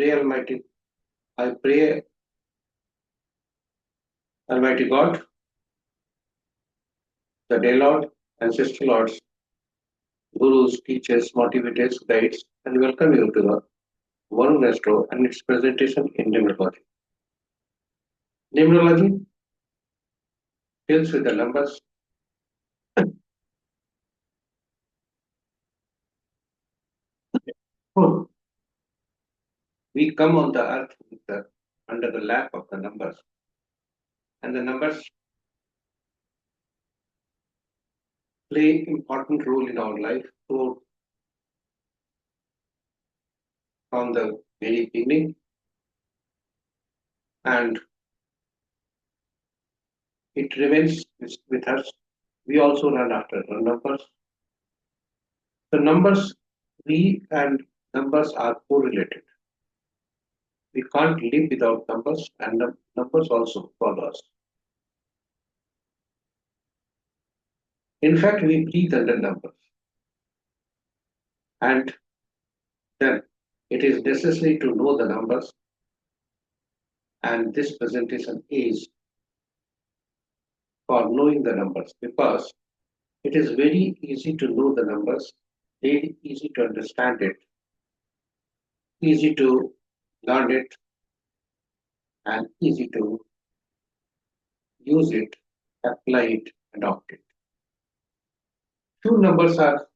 I pray Almighty God, the Day Lord, Ancestor Lords, Gurus, teachers, motivators, guides, and welcome you to the One Astro and its presentation in Numerology. Numerology deals with the numbers. We come on the earth under the lap of the numbers, and the numbers play important role in our life from the very beginning, and it remains with us. We also run after the numbers. The numbers, we and numbers are correlated. We can't live without numbers, and numbers also follow us. In fact, we breathe under numbers. And then it is necessary to know the numbers. And this presentation is for knowing the numbers, because it is very easy to know the numbers, very easy to understand it, easy to learn it, and easy to use it, apply it, adopt it. Few numbers are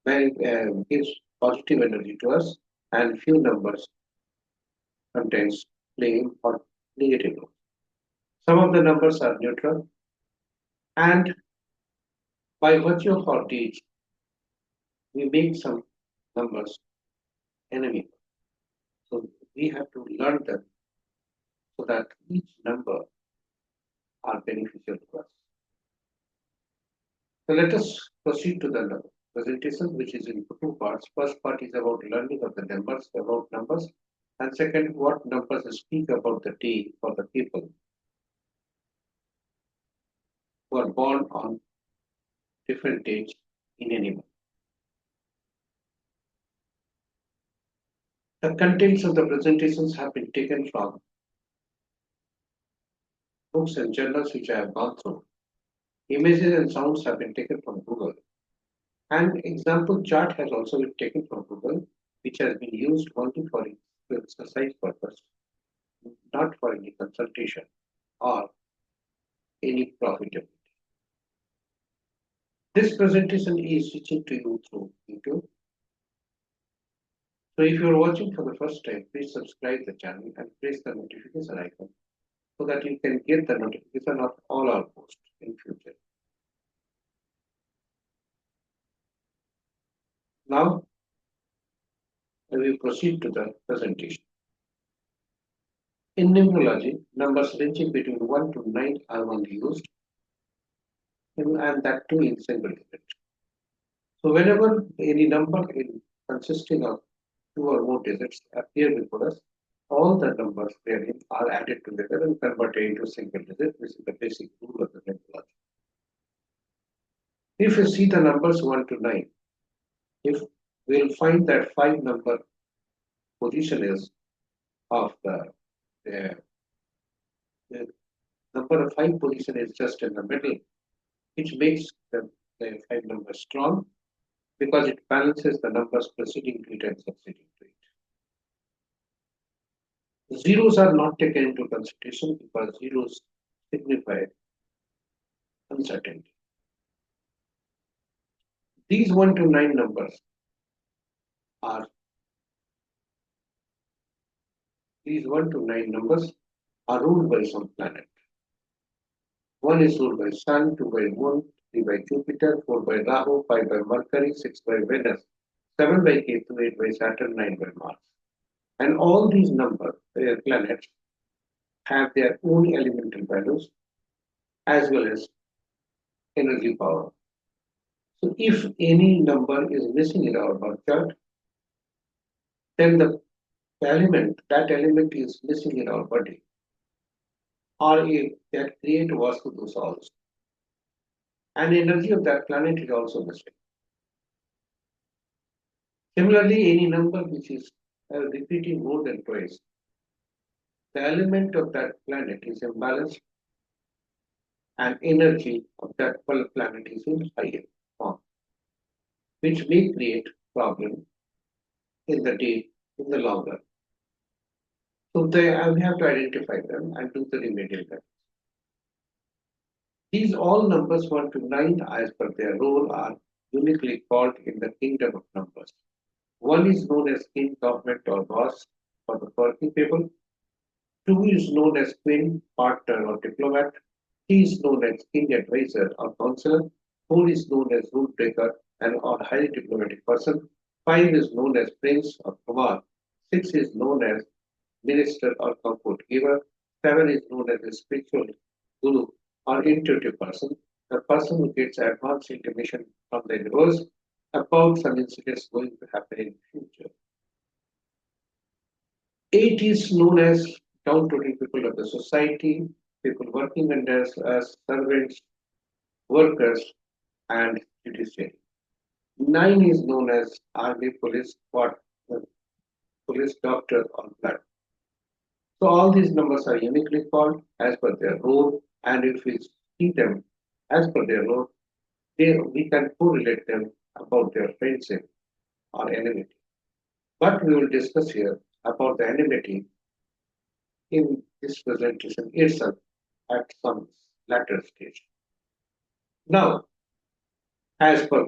very gives positive energy to us, and few numbers contains playing or negative role. Some of the numbers are neutral, and by virtue of our deeds, we make some numbers enemy. So we have to learn them so that each number are beneficial to us. So let us proceed to the presentation, which is in two parts. First part is about learning of the numbers, and second, what numbers speak about the day for the people who are born on different dates in any month. The contents of the presentations have been taken from books and journals which I have gone through. Images and sounds have been taken from Google. An example chart has also been taken from Google, which has been used only for exercise purpose, not for any consultation or any profitability. This presentation is reaching to you through YouTube. So if you are watching for the first time, please subscribe the channel and press the notification icon so that you can get the notification of all our posts in future. Now, I will proceed to the presentation. In numerology, numbers ranging between 1 to 9 are only used, and that too in single digit. So whenever any number consisting of 2 or more digits appear before us, all the numbers therein are added together and converted into single digit. This is the basic rule of the numerology. If you see the numbers 1 to 9, if we'll find that 5 number position is of the number of 5 position is just in the middle, which makes the 5 number strong because it balances the numbers preceding to it and succeeding to it. Zeros are not taken into consideration because zeros signify uncertainty. These 1 to 9 numbers are ruled by some planet. 1 is ruled by Sun, 2 by Moon, 3 by Jupiter, 4 by Rahu, 5 by Mercury, 6 by Venus, 7 by Ketu, 8 by Saturn, 9 by Mars. And all these planets have their own elemental values as well as energy power. So if any number is missing in our birth chart, then that element is missing in our body, or that create vastu dosha also. And energy of that planet is also missing. Similarly, any number which is repeating more than twice, the element of that planet is imbalanced and energy of that planet is in higher form, which may create problem in the day in the long run. So we have to identify them and do the remedial steps. These all numbers 1 to 9 as per their role are uniquely called in the kingdom of numbers. One is known as king, government or boss for the working people. Two is known as queen, partner or diplomat. Three is known as king advisor or counselor. Four is known as rule breaker and or highly diplomatic person. Five is known as prince or kumar. Six is known as minister or comfort giver. Seven is known as a spiritual guru or intuitive person. The person who gets advanced information from the universe about some incidents going to happen in the future. Eight is known as downtrodden people of the society, people working under us as servants, workers, and judiciary. Nine is known as army, police, what, police, doctor, or blood. So all these numbers are uniquely called as per their role, and if we see them as per their role, we can correlate them about their friendship or enmity. But we will discuss here about the enmity in this presentation itself at some later stage. Now, as per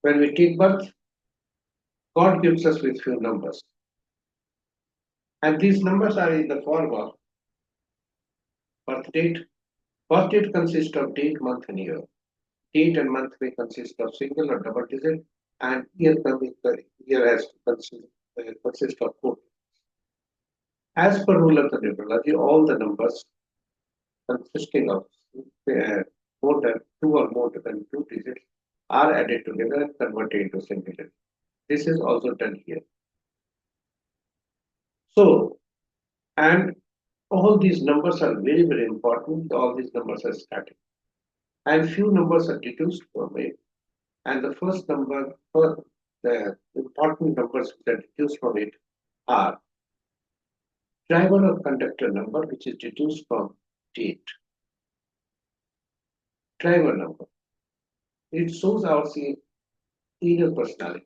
when we take birth, God gives us with few numbers. And these numbers are in the form of birth date. Birth date consists of date, month, and year. Date and month may consist of single or double digit, and year has to consist of four. As per rule of the numerology, all the numbers consisting of more than two or more than two digits are added together and converted into single digit. This is also done here. So, and all these numbers are very, very important. All these numbers are static. And few numbers are deduced from it. And the first number, the important numbers that are deduced from it are driver or conductor number, which is deduced from date. Driver number. It shows our inner personality.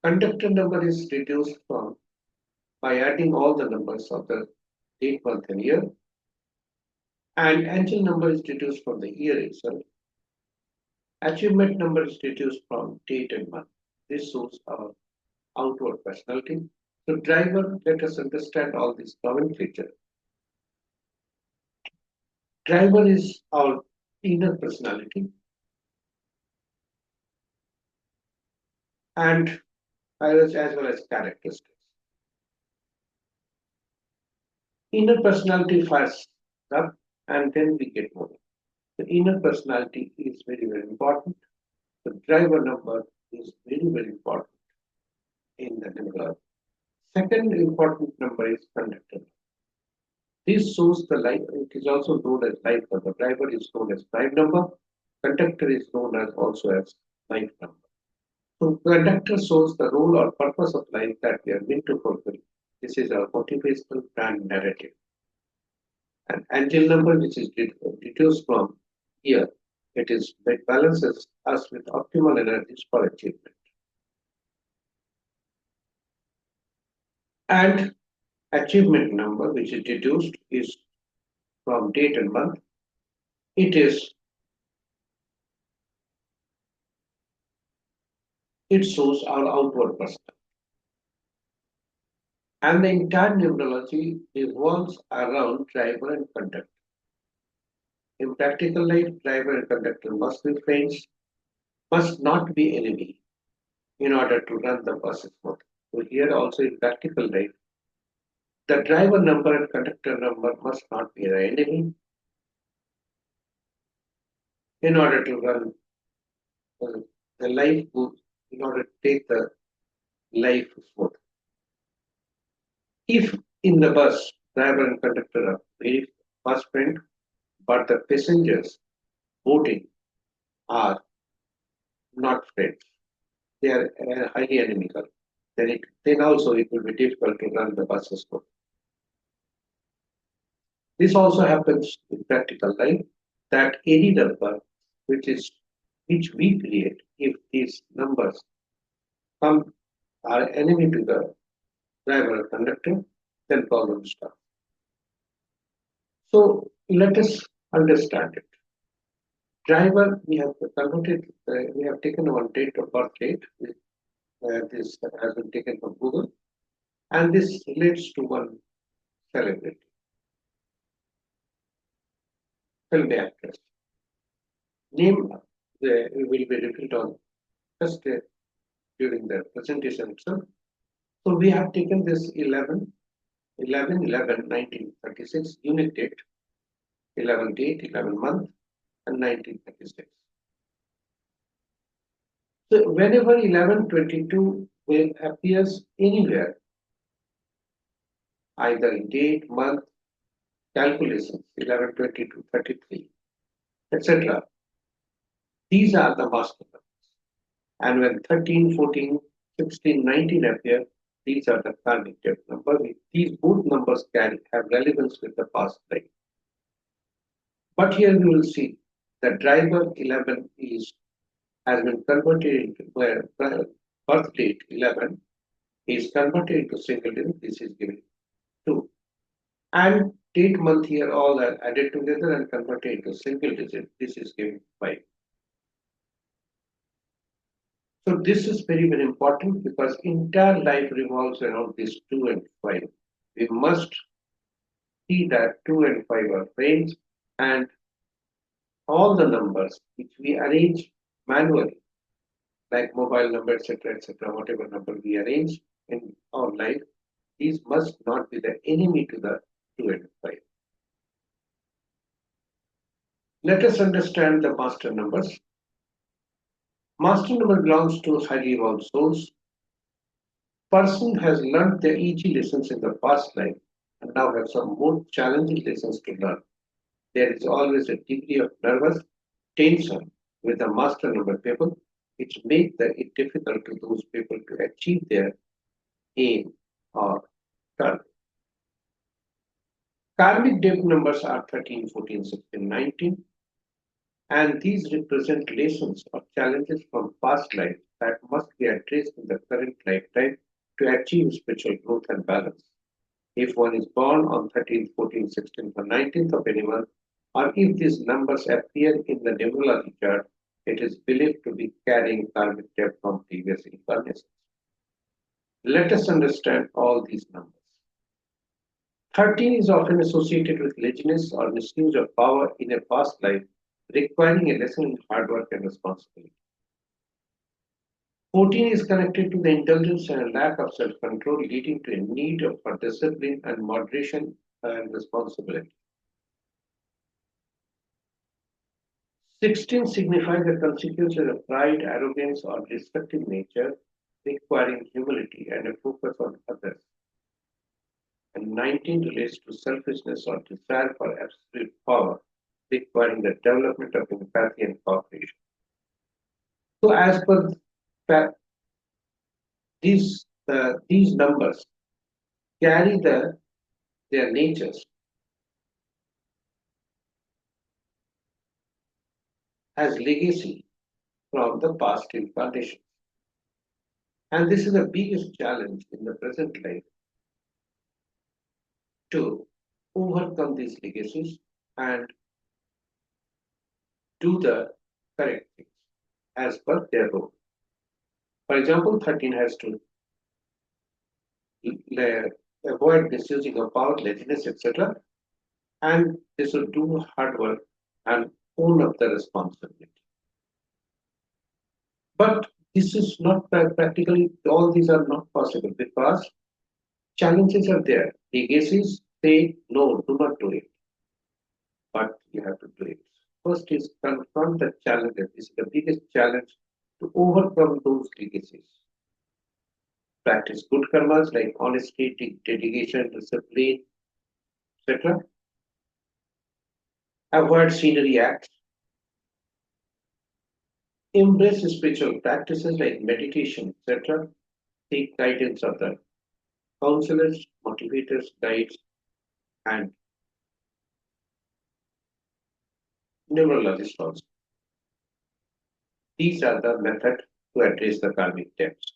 Conductor number is deduced from by adding all the numbers of the date, month, and year. And angel number is deduced from the year itself. Achievement number is deduced from date and month. This shows our outward personality. So driver, let us understand all these nomenclature. Driver is our inner personality and as well as characteristics. Inner personality first up and then we get more. The inner personality is very, very important. The driver number is very, very important in the numerology. Second important number is conductor. This shows the life. It is also known as life number. Driver is known as life number. Conductor is known as also as life number. So conductor shows the role or purpose of life that we are meant to fulfill. This is our motivational brand narrative. And angel number, which is deduced from here, it balances us with optimal energies for achievement. And achievement number, which is deduced, is from date and month. It shows our outward person. And the entire numerology revolves around driver and conductor. In practical life, driver and conductor must be friends, must not be enemy in order to run the bus smooth. So here also in practical life, the driver number and conductor number must not be the enemy in order to run the life good, in order to take the life smooth. If in the bus, driver and conductor are very fast friend, but the passengers boarding are not friends. They are highly inimical. then also it will be difficult to run the buses. This also happens in practical life that any number which is which we create, if these numbers come are enemy to the driver or conductor, then problems start. So let us understand it. Driver, we have taken one date of birth date. This has been taken from Google, and this relates to one celebrity, film actress. Name will be revealed on just during the presentation itself. So we have taken this 1936 unit date, 11 date, 11 month, and 1936. So whenever 1122 will appears anywhere, either in date, month, calculations, 1122, 33, etc. These are the master numbers. And when 13, 14, 16, 19 appear, these are the karmic depth number. These both numbers can have relevance with the past life. But here you will see the driver 11 has been converted into where birth date 11 is converted into single digit. This is given 2. And date month here all are added together and converted into single digit. This is given 5. So this is very, very important because entire life revolves around these 2 and 5. We must see that 2 and 5 are frames, and all the numbers which we arrange manually, like mobile number, etc., whatever number we arrange in our life, these must not be the enemy to the 2 and 5. Let us understand the master numbers. Master number belongs to highly evolved souls. Person has learned their easy lessons in the past life and now have some more challenging lessons to learn. There is always a degree of nervous tension with the master number people, which makes it difficult to those people to achieve their aim or target. Karmic depth numbers are 13, 14, 16, 19, and these represent lessons or challenges from past life that must be addressed in the current lifetime to achieve spiritual growth and balance. If one is born on 13th, 14th, 16th, or 19th of any month, or if these numbers appear in the numerology chart, it is believed to be carrying karmic debt from previous incarnations. Let us understand all these numbers. 13 is often associated with laziness or misuse of power in a past life, requiring a lesson in hard work and responsibility. 14 is connected to the indulgence and a lack of self-control, leading to a need for discipline and moderation and responsibility. 16 signifies the consequences of pride, arrogance, or destructive nature, requiring humility and a focus on others. And 19 relates to selfishness or desire for absolute power, requiring the development of empathy and cooperation. So, as per these numbers carry their natures as legacy from the past incarnations. And this is the biggest challenge in the present life to overcome these legacies and do the correct things as per their role. For example, 13 has to avoid misusing of power, laziness, etc. And they should do hard work and own up the responsibility. But this is not practically, all these are not possible because challenges are there. Legacies say, no, do not do it. But you have to do it. First is confront the challenges. This is the biggest challenge to overcome those legacies. Practice good karmas like honesty, dedication, discipline, etc. Avoid scenery acts. Embrace spiritual practices like meditation, etc. seek guidance of the counselors, motivators, guides, and numerologists also. These are the methods to address the karmic debts.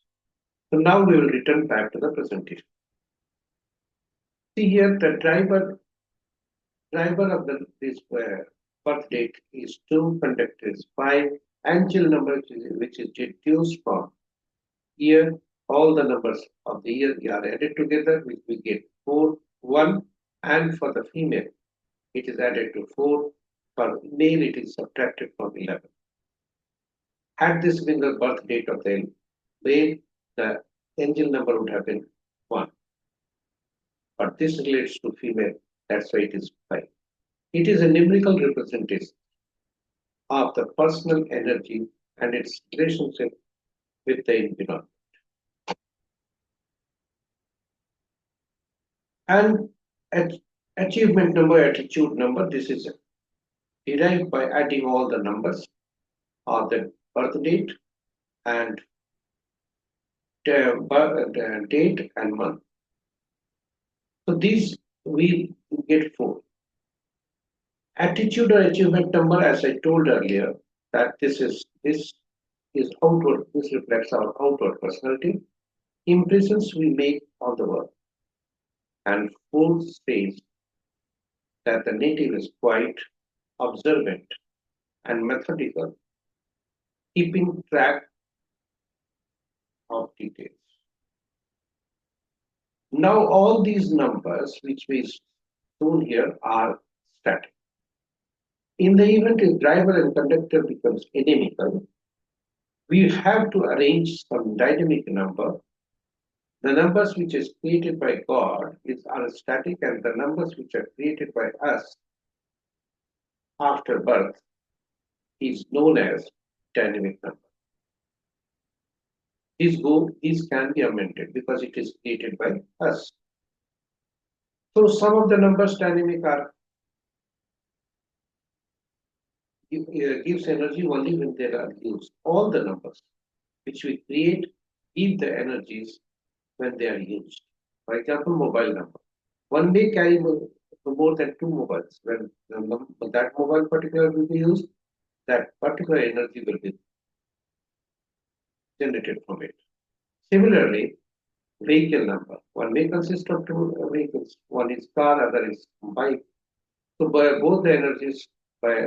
So now we will return back to the presentation. See here, the driver of this birth date is 2, conductor is 5, angel number which is deduced from year, all the numbers of the year are added together, which we get 4, 1, and for the female, it is added to 4, for male, it is subtracted from 11. Had this been the birth date of the male, the angel number would have been 1. But this relates to female, that's why it is 5. It is a numerical representation of the personal energy and its relationship with the environment. And achievement number, attitude number, this is derived by adding all the numbers of the birth date and date and month. So these we get 4. Attitude or achievement number, as I told earlier, that this is outward, this reflects our outward personality, impressions we make on the world. And 4 says that the native is quite observant and methodical, keeping track of details. Now all these numbers which we shown here are static. In the event if driver and conductor becomes inimical, we have to arrange some dynamic number. The numbers which is created by God are static, and the numbers which are created by us after birth is known as dynamic number. These can be amended because it is created by us. So some of the numbers dynamic are gives energy only when they are used. All the numbers which we create give the energies when they are used. For example, mobile number. One may carry more than 2 mobiles. When that mobile particular will be used, that particular energy will be generated from it. Similarly, vehicle number. One may consist of 2 vehicles. One is car, other is bike. So by both the energies, by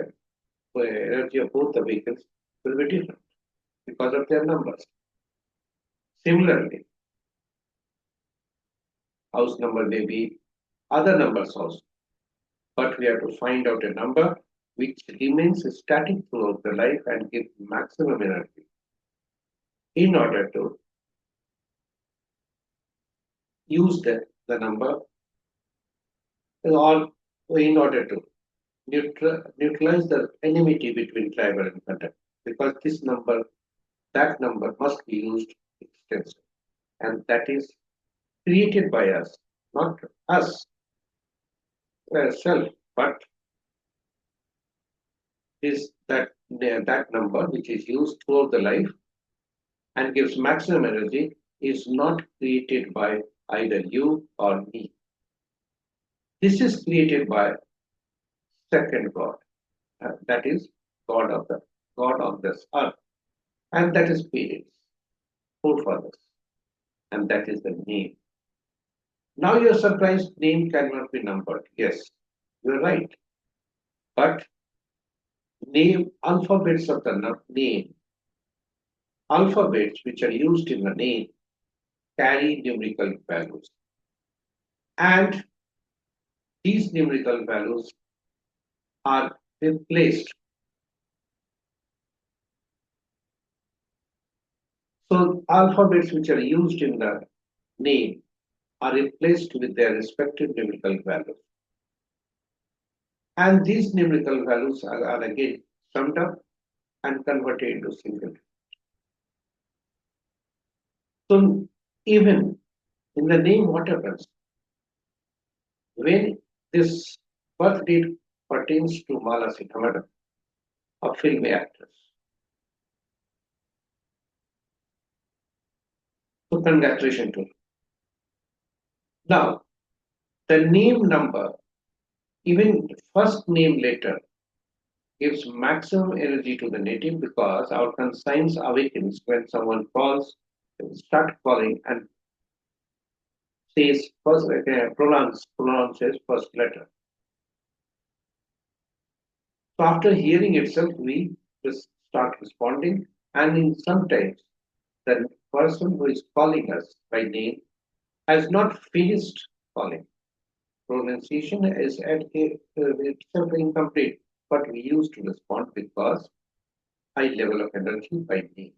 energy of both the vehicles will be different because of their numbers. Similarly, house number may be other numbers also, but we have to find out a number which remains static throughout the life and gives maximum energy in order to use the number or in order to neutralize the enmity between driver and conductor, because that number must be used extensively, and that is created by us, not us self, but is that number which is used throughout the life and gives maximum energy is not created by either you or me. This is created by second God, that is God of this earth, and that is parents, forefathers, and that is the name. Now you're surprised name cannot be numbered. Yes, you're right. But name alphabets of the name, alphabets which are used in the name carry numerical values. And these numerical values are replaced. So alphabets which are used in the name are replaced with their respective numerical values. And these numerical values are again summed up and converted into single. So even in the name, what happens? When this birth date pertains to Mala Sithamada, a film actress. So congratulations to you. Now, the name number, even first name letter, gives maximum energy to the native because our conscience awakens when someone calls, start calling and says first pronounces first letter. So after hearing itself, we just start responding, and in sometimes the person who is calling us by name has not finished calling. Pronunciation is at itself incomplete, but we used to respond because high level of energy by name.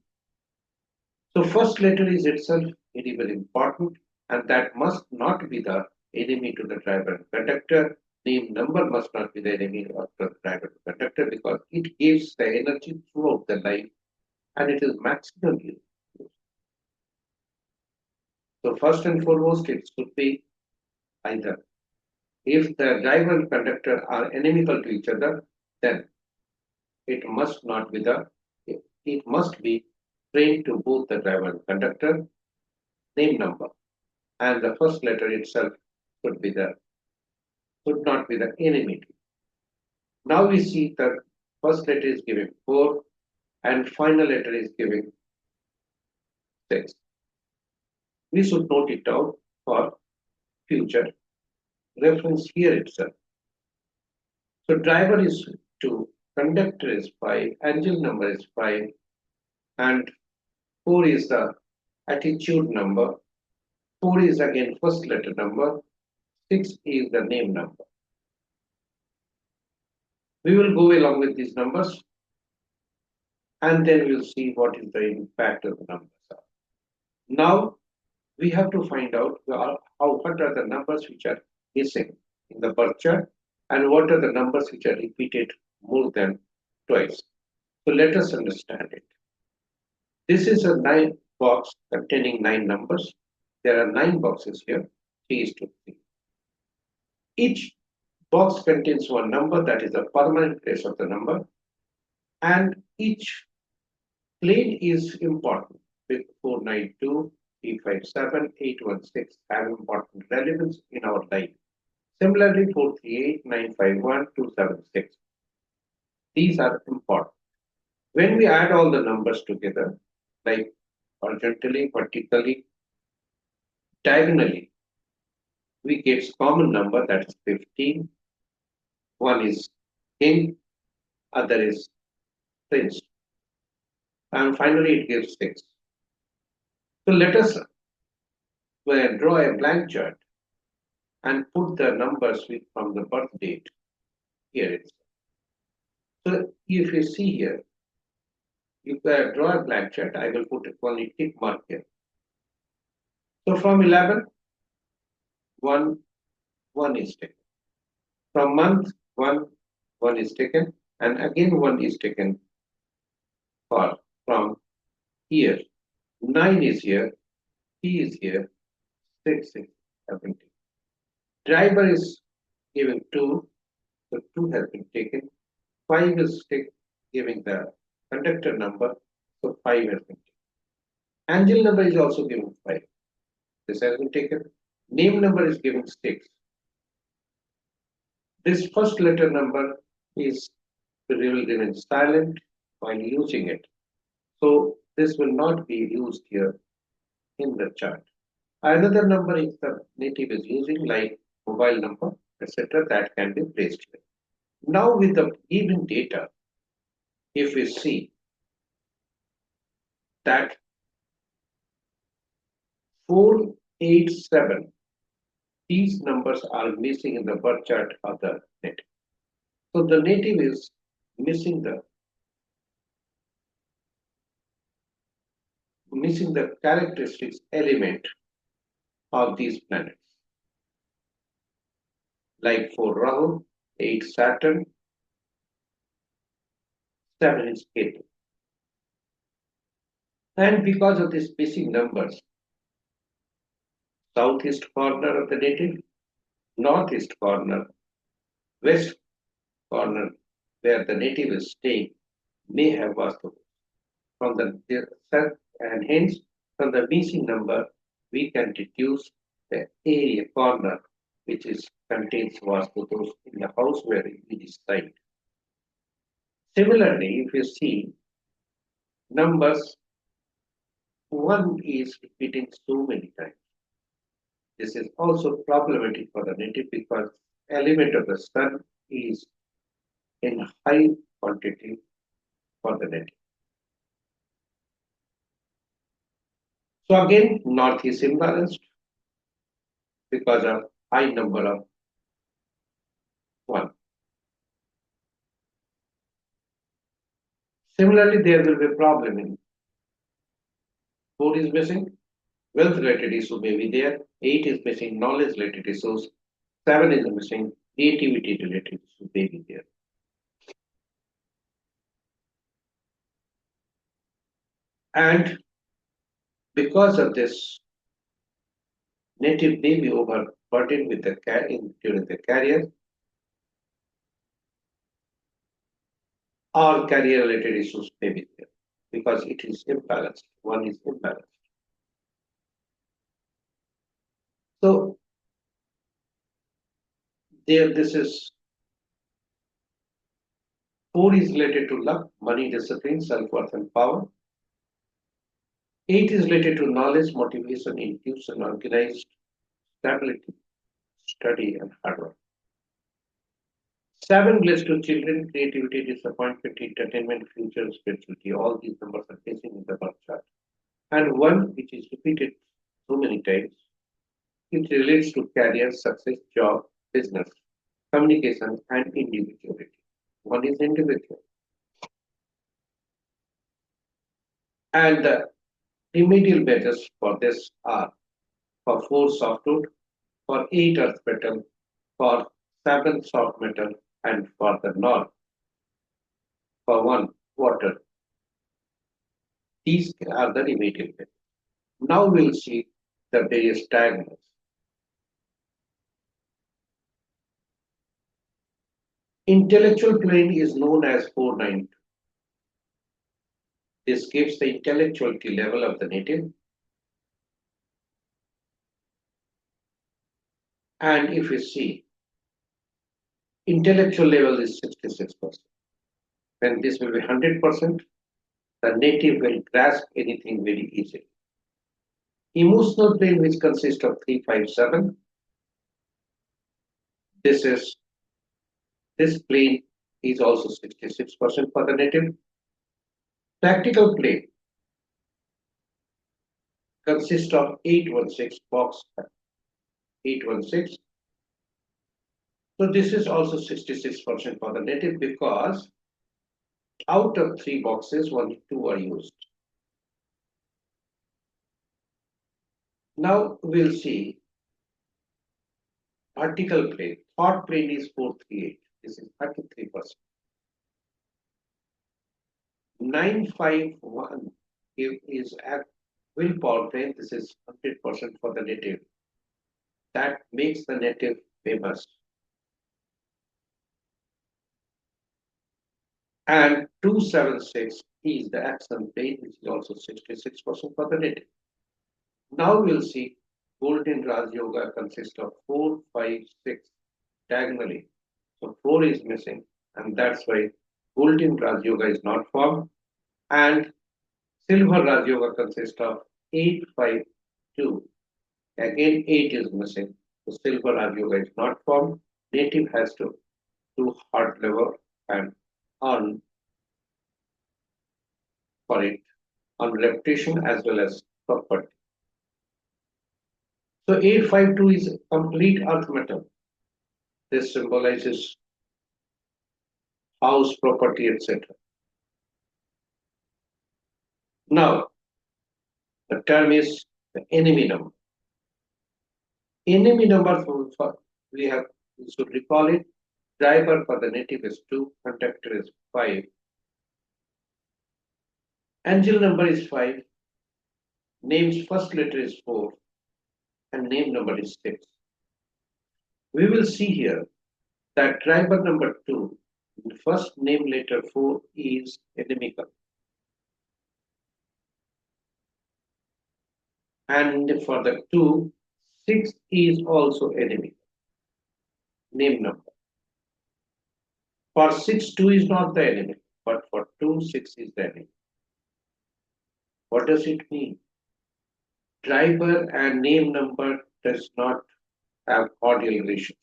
So first letter is itself very, very important, and that must not be the enemy to the driver and conductor. Name number must not be the enemy of the driver and conductor because it gives the energy throughout the life and it is maximum use. So first and foremost, it should be either. If the driver and conductor are inimical to each other, then it must not be the it must be trained to both the driver and conductor name number and the first letter itself should not be the enemy. Now we see the first letter is giving 4 and final letter is giving 6. We should note it out for future reference here itself. So driver is 2, conductor is 5, angel number is 5, and 4 is the attitude number. 4 is again first letter number. 6 is the name number. We will go along with these numbers and then we'll see what is the impact of the numbers are. Now we have to find out what are the numbers which are missing in the birth chart and what are the numbers which are repeated more than twice. So let us understand it. This is a 9 box containing 9 numbers. There are 9 boxes here, 3 is to 3. Each box contains one number that is the permanent place of the number, and each plane is important. With 492, 357, 816 have important relevance in our life. Similarly, 438, 951, 276. These are important. When we add all the numbers together, like horizontally, vertically, diagonally, we get common number that is 15. One is king, other is prince. And finally, it gives 6. So let us draw a blank chart and put the numbers from the birth date here itself. So if you see here, you draw a blank chart, I will put only tick mark here. So from 11, 1 is taken. From month, 1 is taken, and again 1 is taken from here. 9 is here, P is here, 6 is 17. Driver is given 2, so 2 has been taken. 5 is giving the conductor number, so 5 has been taken. Angel number is also given 5. This has been taken. Name number is given 6. This first letter number is will remain silent while using it. So this will not be used here in the chart. Another number is the native is using like mobile number, etc. that can be placed here. Now with the given data, if we see that 487, these numbers are missing in the birth chart of the native. So the native is missing the characteristics element of these planets. Like for Rahu, 8 Saturn, 7 is Ketu. And because of these missing numbers, southeast corner of the native, northeast corner, west corner where the native is staying may have Vastu from the sun, and hence From the missing number, we can deduce the area corner which contains Vastu dosh in the house where it is reside. Similarly, if you see numbers, 1 is repeating so many times. This is also problematic for the native because element of the sun is in high quantity for the native. So again, north is imbalanced because of high number of 1. Similarly, there will be a problem in 4 is missing, wealth related issue may be there, 8 is missing, knowledge related issues, 7 is missing, creativity related issue may be there. And because of this, native may be overburdened with the during the career or career related issues may be there because it is imbalanced. 1 is imbalanced. So there, this is 4 is related to luck, money, discipline, self-worth, and power. 8 is related to knowledge, motivation, intuition, organized stability, study, and hard work. 7 relates to children, creativity, disappointment, entertainment, future, spirituality. All these numbers are facing in the birth chart. And 1, which is repeated so many times, it relates to career, success, job, business, communication, and individuality. 1 is individual. And the remedial measures for this are for 4 soft wood, for 8 earth metal, for 7 soft metal, and for the north, for 1 water. These are the remedial measures. Now we'll see the various diagonals. Intellectual plane is known as 492. This gives the intellectuality level of the native. And if you see, intellectual level is 66%. When this will be 100%, the native will grasp anything very easily. Emotional plane, which consists of 357, this plane is also 66% for the native. Practical plane consists of 816 box 816. So this is also 66% for the native because out of 3 boxes, only 2 are used. Now we'll see article plane. Thought plane is 438. This is 33%. 951 is at willpower plane. This is 100% for the native. That makes the native famous. And 276 is the action plane, which is also 66% for the native. Now we'll see Golden Raj Yoga consists of 4, 5, 6 diagonally. So 4 is missing, and that's why Golden Raj Yoga is not formed. And Silver Raj Yoga consists of 8, 5, 2. Again, 8 is missing. So Silver Raj Yoga is not formed. Native has to do hard labor and earn for it on reputation as well as property. So 852 is complete earth metal. This symbolizes house, property, etc. Now, the term is the enemy number. Enemy number we should recall it. Driver for the native is 2, conductor is 5. Angel number is 5. Name's first letter is 4. And name number is 6. We will see here that driver number 2, the first name letter 4 is inimical. And for the 2, 6 is also enemy, name number. For 6, 2 is not the enemy, but for 2, 6 is the enemy. What does it mean? Driver and name number does not have cordial relations.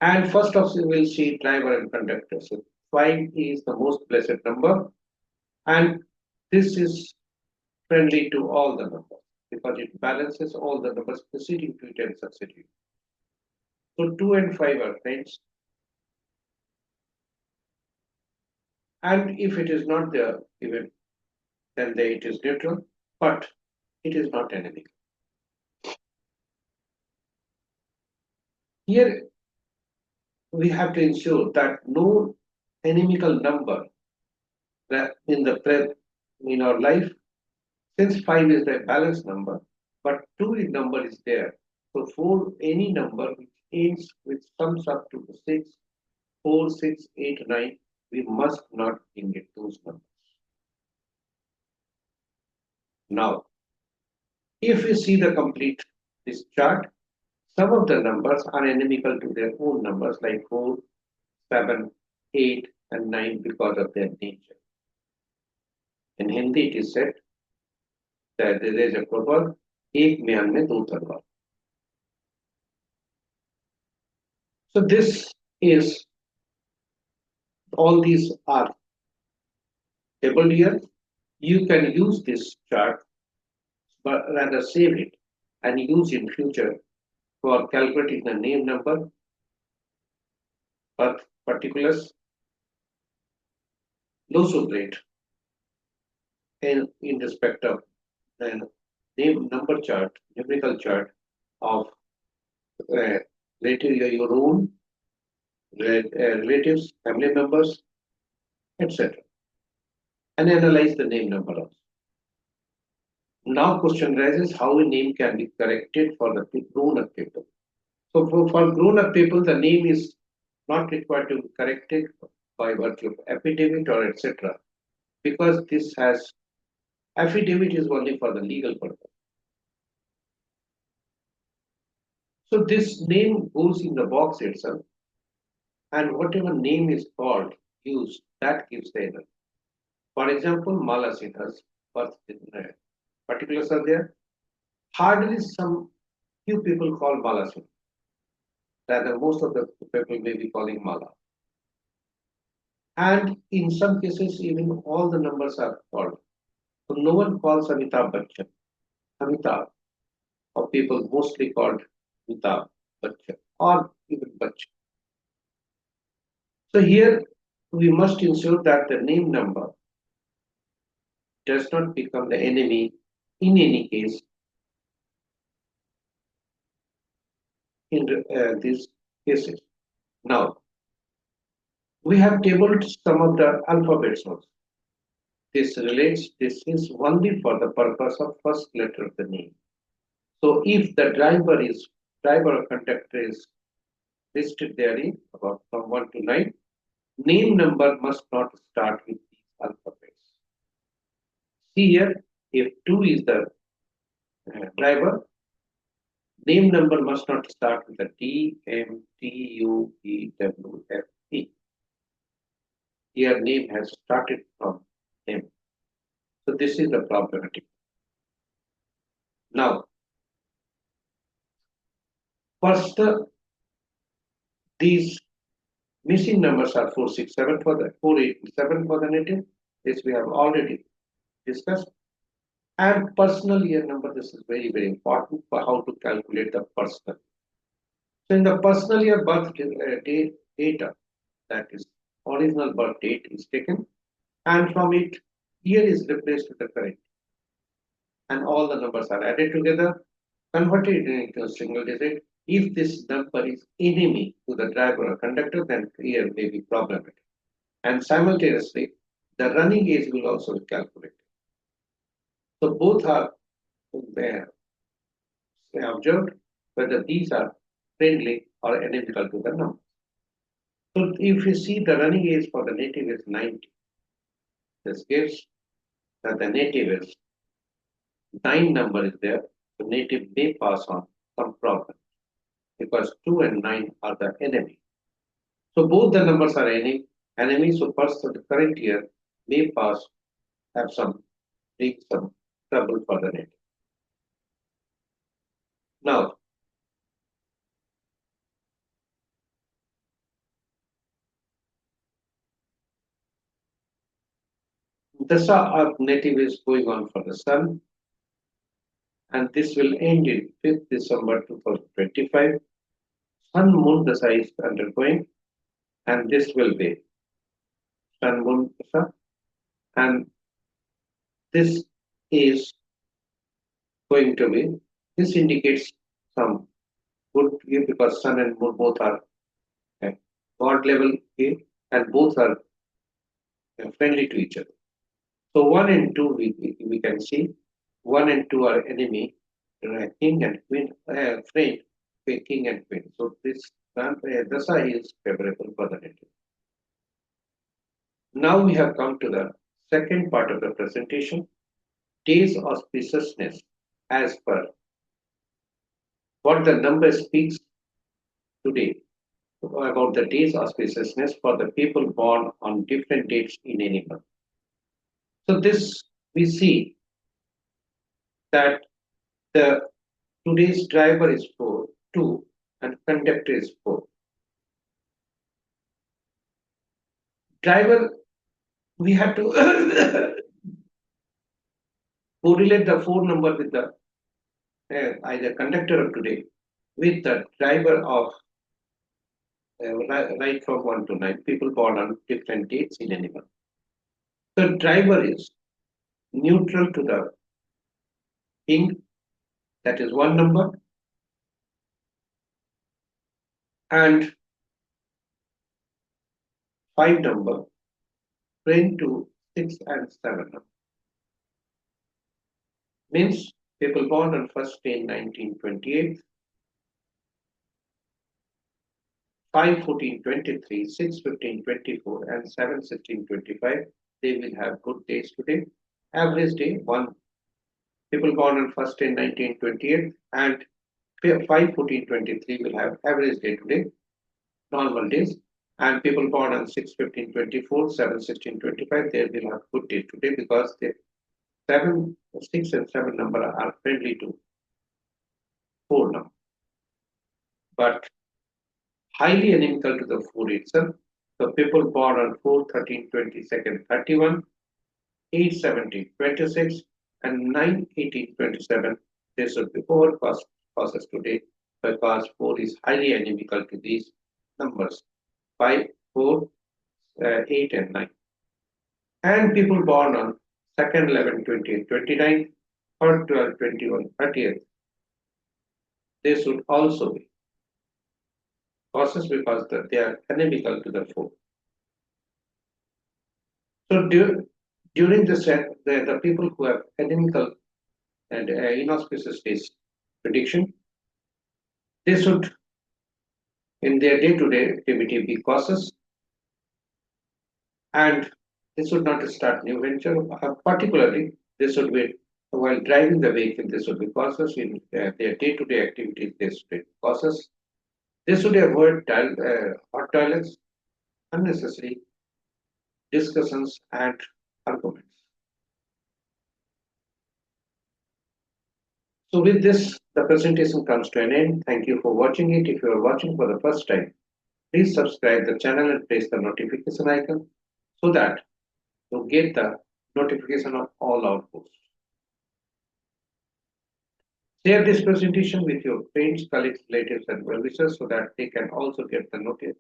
And first of all, we'll see driver and conductor. So 5 is the most blessed number, and this is friendly to all the numbers because it balances all the numbers preceding to it and succeeding. So 2 and 5 are friends, and if it is not there, even then it is neutral, but it is not enemy. Here we have to ensure that no inimical number in the in our life, since 5 is the balanced number, but 2 in number is there. So for any number which ends which sums up to 6, 4, 6, 8, 9, we must not negate those numbers. Now, if we see the complete this chart, some of the numbers are inimical to their own numbers like 4, 7, 8, and 9 because of their nature. In Hindi, it is said that there is a proverb, एक म्यान में दो तलवार. So this is, all these are tabled here. You can use this chart, but rather save it and use in future for calculating the name number, birth particulars, lawsuit rate, and in respect of the name number chart, numerical chart of your own relatives, family members, etc. And analyze the name number also. Now question arises how a name can be corrected for the grown-up people. So for grown-up people, the name is not required to be corrected by virtue of affidavit or etc. Because this has affidavit is only for the legal purpose. So this name goes in the box itself, and whatever name is called, used, that gives the energy. For example, Mala Sinha's birth particulars are there. Hardly some few people call Mala Sinha. Rather, most of the people may be calling Mala. And in some cases, even all the numbers are called. So no one calls Amitabh Bachchan. Amitabh, or people mostly called Amitabh Bachchan or even Bachchan. So here we must ensure that the name number does not become the enemy in any case in these cases. Now, we have tabled some of the alphabets also. This is only for the purpose of first letter of the name. So if the driver or conductor is listed therein about from 1 to 9, name number must not start with these alphabets. See here, if 2 is the driver, name number must not start with a D, M, T, U, E, W, F, E. Here name has started from M. So this is the problematic. Now, first these missing numbers are 467 for the 487 for the native. This we have already discussed. And personal year number, this is very, very important for how to calculate the personal. So in the personal year birth data, that is original birth date is taken, and from it year is replaced with the current. And all the numbers are added together, converted into a single digit. If this number is enemy to the driver or conductor, then year may be problematic. And simultaneously, the running age will also be calculated. So both are there observed whether these are friendly or identical to the number. So if you see the running age for the native is 90, this gives that the native is 9 number is there, the native may pass on some problem because 2 and 9 are the enemy. So both the numbers are enemy. So first of the current year may pass have some bring some trouble for the native. Now Dasa of native is going on for the sun, and this will end in 5th December 2025. Sun Moon Dasa is undergoing, and this will be Sun Moon Dasa, and this is going to be, this indicates some good view because Sun and Moon both are at God level here, and both are friendly to each other. So 1 and 2 we can see 1 and 2 are enemy, king and queen, friend, king and queen. So this dasa is favorable for the native. Now we have come to the second part of the presentation, days auspiciousness as per what the number speaks today about the days auspiciousness for the people born on different dates in any month. So this we see that the today's driver is 4, 2, and conductor is 4. Driver, we have to correlate the 4 number with the either conductor of today with the driver of right from 1 to 9, people born on different dates in any month. The driver is neutral to the king, that is 1 number, and 5 number, friend to 6 and 7 number. Means people born on 1st day 1928, 5/14/23, 6/15/24, and 7/16/25. They will have good days today. Average day 1. People born on 1st day 1928 and 5/14/23 will have average day today, normal days. And people born on 6/15/24, 7/16/25, they will have good day today because the 7, 6, and 7 number are friendly to 4 number. But highly inimical to the 4 itself. So people born on 4/13/22, 31, 8/17/26, and 9/18/27, they should be overcast causes today because 4 is highly inimical to these numbers 5, 4, 8, and 9. And people born on 2nd, 11, 28, 29, 3rd, 12, 21, 30th, they should also be cautious because they are inimical to the 4. So during the set, the people who have inimical and inauspicious days prediction, they should, in their day-to-day activity, be cautious and they should not start new venture. Particularly, they should be while driving the vehicle. They should be cautious in their day-to-day activities. They should be cautious. They should avoid hot toilets, unnecessary discussions, and arguments. So with this, the presentation comes to an end. Thank you for watching it. If you are watching for the first time, please subscribe the channel and press the notification icon so that you get the notification of all our posts. Share this presentation with your friends, colleagues, relatives, and well-wishers so that they can also get the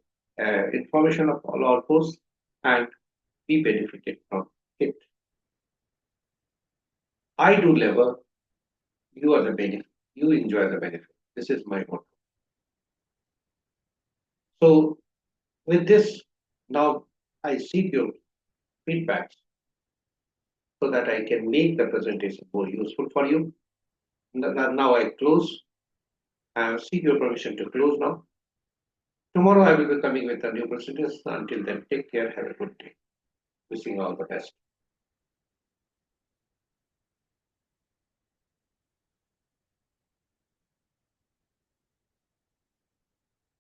information of all our posts and be benefited from it. I do labor, you are the benefit, you enjoy the benefit. This is my motto. So with this, now I seek your feedback so that I can make the presentation more useful for you. Now I close. I seek your permission to close now. Tomorrow I will be coming with a new presentation. Until then, take care. Have a good day. Wishing all the best.